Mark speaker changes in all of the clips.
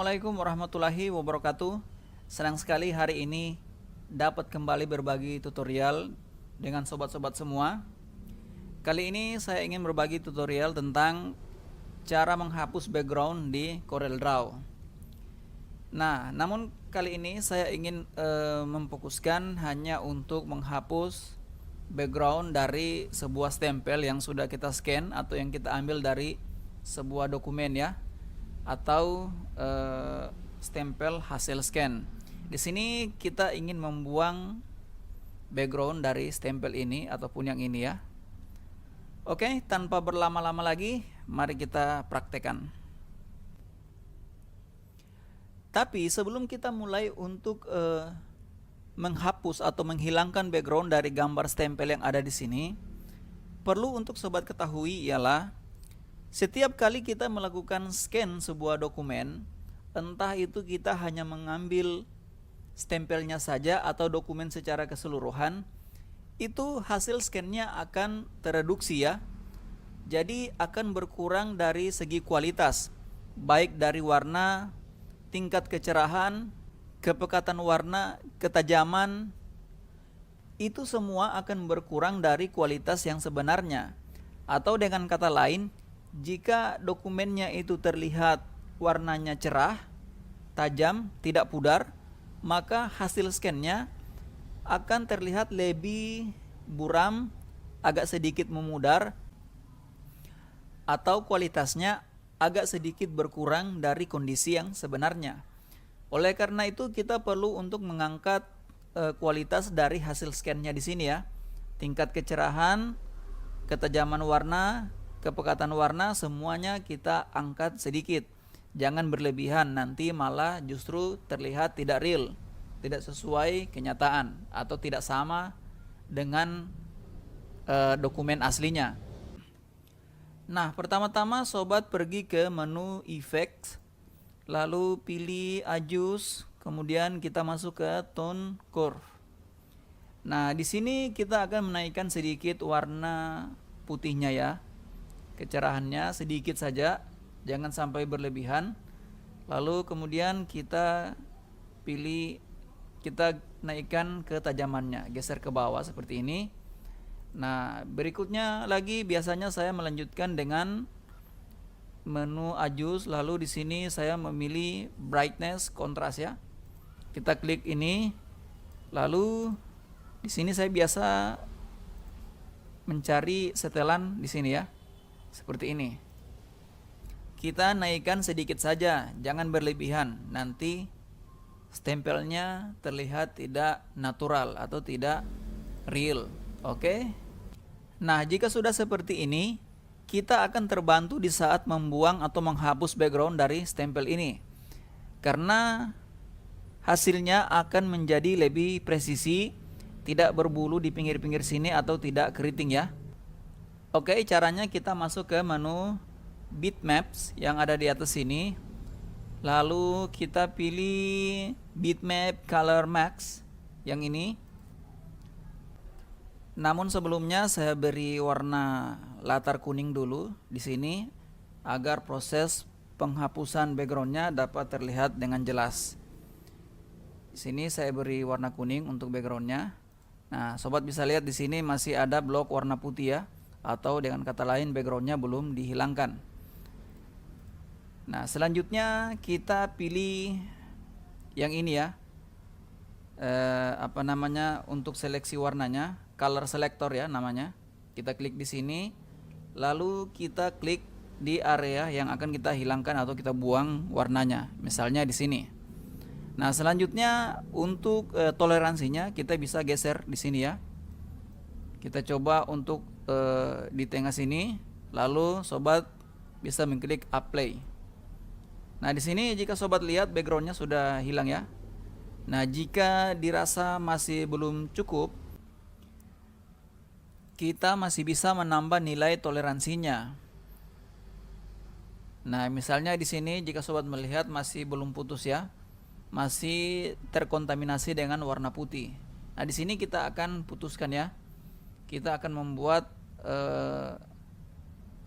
Speaker 1: Assalamualaikum warahmatullahi wabarakatuh. Senang sekali hari ini dapat kembali berbagi tutorial dengan sobat-sobat semua. Kali ini saya ingin berbagi tutorial tentang cara menghapus background di CorelDRAW. Nah, namun kali ini saya ingin memfokuskan hanya untuk menghapus background dari sebuah stempel yang sudah kita scan atau yang kita ambil dari sebuah dokumen ya, atau stempel hasil scan. Di sini kita ingin membuang background dari stempel ini ataupun yang ini ya. Oke, tanpa berlama-lama lagi, mari kita praktekkan. Tapi sebelum kita mulai untuk menghapus atau menghilangkan background dari gambar stempel yang ada di sini, perlu untuk sobat ketahui ialah setiap kali kita melakukan scan sebuah dokumen, entah itu kita hanya mengambil stempelnya saja atau dokumen secara keseluruhan, itu hasil scannya akan tereduksi ya. Jadi akan berkurang dari segi kualitas, baik dari warna, tingkat kecerahan, kepekatan warna, ketajaman, itu semua akan berkurang dari kualitas yang sebenarnya. Atau dengan kata lain, jika dokumennya itu terlihat warnanya cerah, tajam, tidak pudar, maka hasil scannya akan terlihat lebih buram, agak sedikit memudar, atau kualitasnya agak sedikit berkurang dari kondisi yang sebenarnya. Oleh karena itu kita perlu untuk mengangkat kualitas dari hasil scannya di sini ya. Tingkat kecerahan, ketajaman warna, kepekatan warna, semuanya kita angkat sedikit. Jangan berlebihan, nanti malah justru terlihat tidak real, tidak sesuai kenyataan atau tidak sama dengan dokumen aslinya. Nah, pertama-tama sobat pergi ke menu Effects, lalu pilih Adjust, kemudian kita masuk ke Tone Curve. Nah, di sini kita akan menaikkan sedikit warna putihnya ya. Kecerahannya sedikit saja, jangan sampai berlebihan. Lalu kemudian kita pilih, kita naikkan ketajamannya, geser ke bawah seperti ini. Nah, berikutnya lagi biasanya saya melanjutkan dengan menu Adjust, lalu di sini saya memilih Brightness, kontras ya. Kita klik ini, lalu di sini saya biasa mencari setelan di sini ya. Seperti ini. Kita naikkan sedikit saja, jangan berlebihan. Nanti stempelnya terlihat tidak natural atau tidak real. Oke. Nah, jika sudah seperti ini, kita akan terbantu di saat membuang atau menghapus background dari stempel ini. Karena hasilnya akan menjadi lebih presisi, tidak berbulu di pinggir-pinggir sini atau tidak keriting ya. Oke, caranya kita masuk ke menu Bitmaps yang ada di atas sini. Lalu kita pilih Bitmap Color Max yang ini. Namun sebelumnya saya beri warna latar kuning dulu di sini agar proses penghapusan backgroundnya dapat terlihat dengan jelas. Di sini saya beri warna kuning untuk backgroundnya. Nah, sobat bisa lihat di sini masih ada blok warna putih ya, atau dengan kata lain backgroundnya belum dihilangkan. Nah, selanjutnya kita pilih yang ini ya, untuk seleksi warnanya, color selector ya namanya. Kita klik di sini, lalu kita klik di area yang akan kita hilangkan atau kita buang warnanya, misalnya di sini. Nah, selanjutnya untuk toleransinya kita bisa geser di sini ya. Kita coba untuk di tengah sini, lalu sobat bisa mengklik Apply. Nah, di sini jika sobat lihat backgroundnya sudah hilang ya. Nah, jika dirasa masih belum cukup, kita masih bisa menambah nilai toleransinya. Nah, misalnya di sini jika sobat melihat masih belum putus ya, masih terkontaminasi dengan warna putih. Nah, di sini kita akan putuskan ya. Kita akan membuat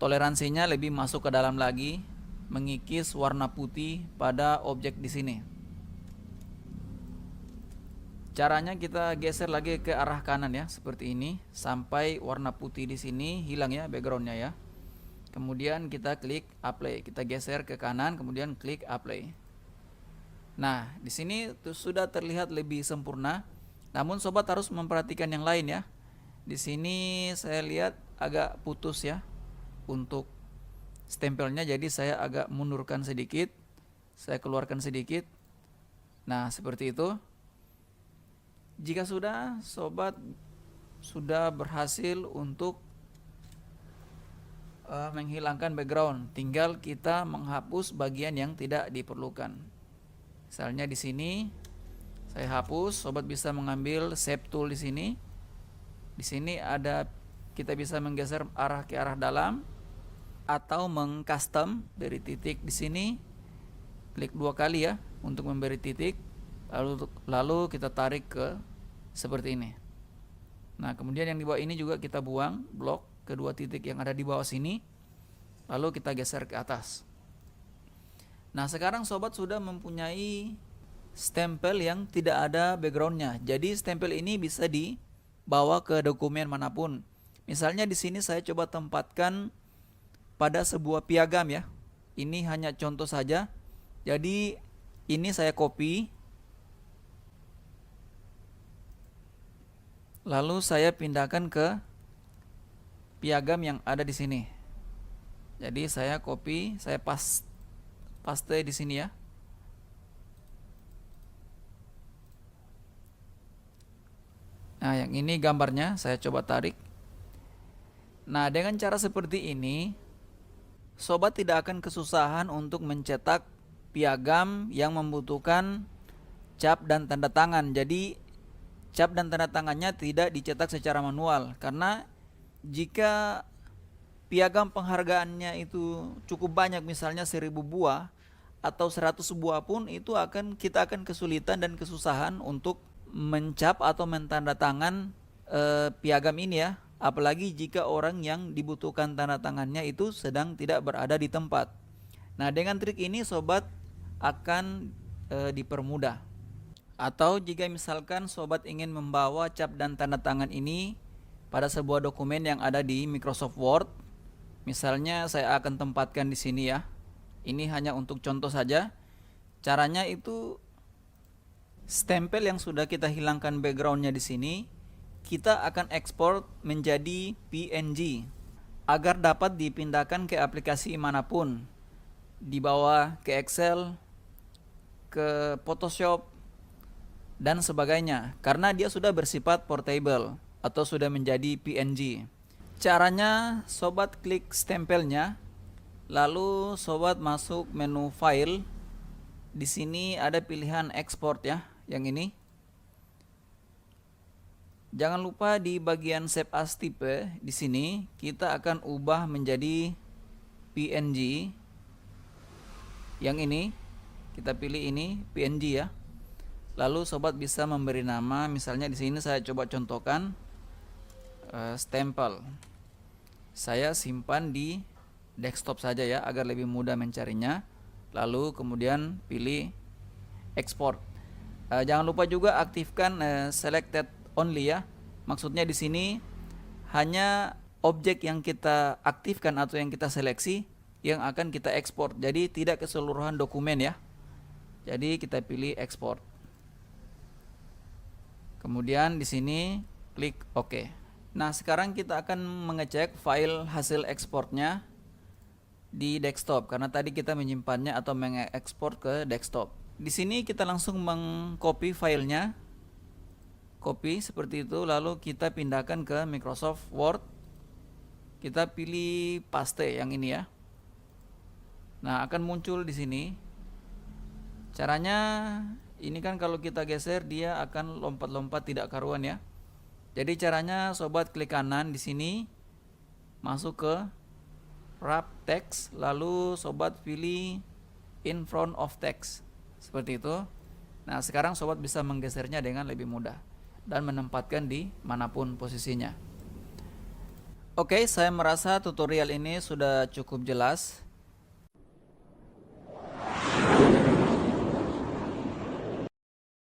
Speaker 1: toleransinya lebih masuk ke dalam lagi. mengikis warna putih pada objek di sini. Caranya kita geser lagi ke arah kanan ya, seperti ini sampai warna putih di sini hilang ya backgroundnya ya. Kemudian kita klik apply, kita geser ke kanan, kemudian klik apply. Nah, di sini sudah terlihat lebih sempurna. Namun sobat harus memperhatikan yang lain ya. Di sini saya lihat agak putus ya untuk stempelnya, jadi saya agak mundurkan sedikit, saya keluarkan sedikit. Nah, seperti itu. Jika sudah, sobat sudah berhasil untuk menghilangkan background. Tinggal kita menghapus bagian yang tidak diperlukan. Misalnya di sini saya hapus, sobat bisa mengambil shape tool di sini. Di sini ada, kita bisa menggeser arah ke arah dalam atau mengcustom dari titik di sini. Klik 2 kali ya untuk memberi titik, lalu kita tarik ke seperti ini. Nah, kemudian yang di bawah ini juga kita buang blok kedua titik yang ada di bawah sini, lalu kita geser ke atas. Nah, sekarang sobat sudah mempunyai stempel yang tidak ada backgroundnya. Jadi stempel ini bisa dibawa ke dokumen manapun. Misalnya di sini saya coba tempatkan pada sebuah piagam ya. Ini hanya contoh saja. Jadi ini saya copy, lalu saya pindahkan ke piagam yang ada di sini. Jadi saya copy, saya paste di sini ya. Nah, yang ini gambarnya saya coba tarik. Nah, dengan cara seperti ini, sobat tidak akan kesusahan untuk mencetak piagam yang membutuhkan cap dan tanda tangan. Jadi cap dan tanda tangannya tidak dicetak secara manual, karena jika piagam penghargaannya itu cukup banyak, misalnya 1000 buah atau 100 buah pun, itu kita akan kesulitan dan kesusahan untuk mencap atau mentandatangan piagam ini ya. Apalagi jika orang yang dibutuhkan tanda tangannya itu sedang tidak berada di tempat. Nah, dengan trik ini sobat akan dipermudah. Atau jika misalkan sobat ingin membawa cap dan tanda tangan ini pada sebuah dokumen yang ada di Microsoft Word, misalnya saya akan tempatkan di sini ya. Ini hanya untuk contoh saja. Caranya itu stempel yang sudah kita hilangkan backgroundnya di sini, kita akan ekspor menjadi PNG agar dapat dipindahkan ke aplikasi manapun, dibawa ke Excel, ke Photoshop, dan sebagainya, karena dia sudah bersifat portable atau sudah menjadi PNG. Caranya, sobat klik stempelnya, lalu sobat masuk menu file. Di sini ada pilihan export ya, yang ini. Jangan lupa di bagian save as type, di sini kita akan ubah menjadi PNG. Yang ini kita pilih, ini PNG ya. Lalu sobat bisa memberi nama, misalnya di sini saya coba contohkan stempel. Saya simpan di desktop saja ya agar lebih mudah mencarinya. Lalu kemudian pilih export. Jangan lupa juga aktifkan selected only ya. Maksudnya di sini hanya objek yang kita aktifkan atau yang kita seleksi yang akan kita ekspor. Jadi tidak keseluruhan dokumen ya. Jadi kita pilih export. Kemudian di sini klik OK. Nah, sekarang kita akan mengecek file hasil ekspornya di desktop, karena tadi kita menyimpannya atau mengekspor ke desktop. Di sini kita langsung mengcopy filenya, copy seperti itu, lalu kita pindahkan ke Microsoft Word. Kita pilih paste yang ini ya. Nah, akan muncul di sini. Caranya ini kan kalau kita geser dia akan lompat-lompat tidak karuan ya. Jadi caranya sobat klik kanan di sini, masuk ke wrap text, lalu sobat pilih in front of text seperti itu. Nah, sekarang sobat bisa menggesernya dengan lebih mudah dan menempatkan di manapun posisinya. Oke, saya merasa tutorial ini sudah cukup jelas.